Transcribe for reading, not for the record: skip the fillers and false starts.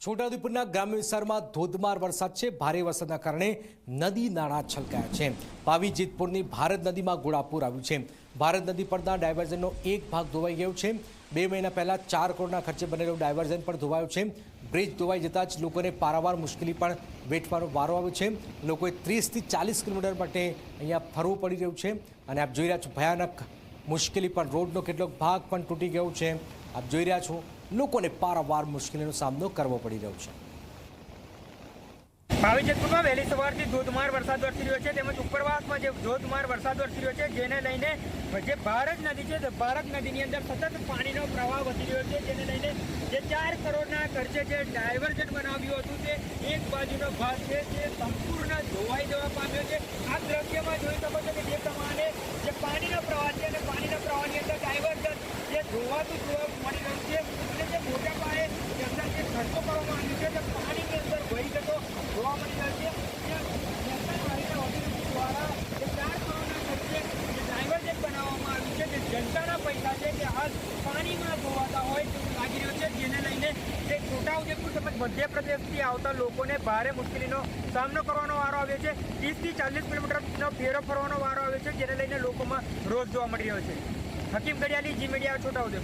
છોટાઉદેપુરના ગ્રામ્ય વિસ્તારમાં ધોધમાર વરસાદ છે। ભારે વરસાદના કારણે નદી નાળા છલકાયા છે। પાવી જેતપુરની ભારત નદીમાં ઘોડાપૂર આવ્યું છે। ભારત નદી પરના ડાયવર્ઝનનો એક ભાગ ધોવાઈ ગયો છે। 2 મહિના પહેલા 4 કરોડના ખર્ચે બનેલો ડાયવર્ઝન પણ ધોવાયો છે। બ્રિજ ધોવાઈ જતાં જ લોકોને પારાવાર મુશ્કેલી પણ વેઠવાનો વારો આવ્યો છે। લોકોએ 30 થી 40 કિલોમીટર માટે અહીંયા ફરવું પડી રહ્યું છે અને આપ જોઈ રહ્યા છો ભયાનક મુશ્કેલી પણ રોડનો કેટલોક ભાગ પણ તૂટી ગયો છે। આપ જોઈ રહ્યા છો લોકોને પારાવાર મુશ્કેલીનો સામનો કરવો પડી રહ્યો છે। પાવી જેતપુરમાં વહેલી સવારથી ધોધમાર વરસાદ વરસી રહ્યો છે તેમજ ઉપરવાસમાં જે ધોધમાર વરસાદ વરસી રહ્યો છે જેને લઈને જે ભારત નદી છે ભારત નદીની અંદર સતત પાણીનો પ્રવાહ વધી રહ્યો છે જેને લઈને જે 4 કરોડના ખર્ચે જે ડાયવર્ઝન બનાવ્યું હતું તે એક બાજુનો ભાગ છે તે સંપૂર્ણ ધોવાઈ જવા પામ્યો છે। આ દ્રશ્યમાં જોઈ શકો છો કે જે પ્રમાણે જે પાણીનો પ્રવાહ છે અને પાણીના પ્રવાહની અંદર ડાયવર્ઝન જે ધોવાતું જોવા મળી રહ્યું છે અને જે મોટા પાયે જે અંદર જે ખર્ચો કરવામાં આવ્યો છે તે પાણીની અંદર વહી જતો જોવા મળી રહ્યો છે। દ્વારા જે 4 કરોડના ખર્ચે જે ડાયવર્ઝન બનાવવામાં આવ્યું છે તે જનતાના પૈસા છે તે હાલ પાણીમાં ધોવાતા હોય તેવું લાગી રહ્યું છે જેને લઈને જે છોટાઉદેપુર તેમજ મધ્યપ્રદેશથી આવતા લોકોને ભારે મુશ્કેલીનો સામનો કરવાનો વારો આવ્યો છે। 30 થી 40 કિલોમીટરનો ફેરો ફરવાનો વારો આવ્યો છે જેને લઈને લોકોમાં રોષ જોવા મળી રહ્યો છે। હકીમ ગડિયાલી, જી મીડિયા, છોટાઉદેપુર।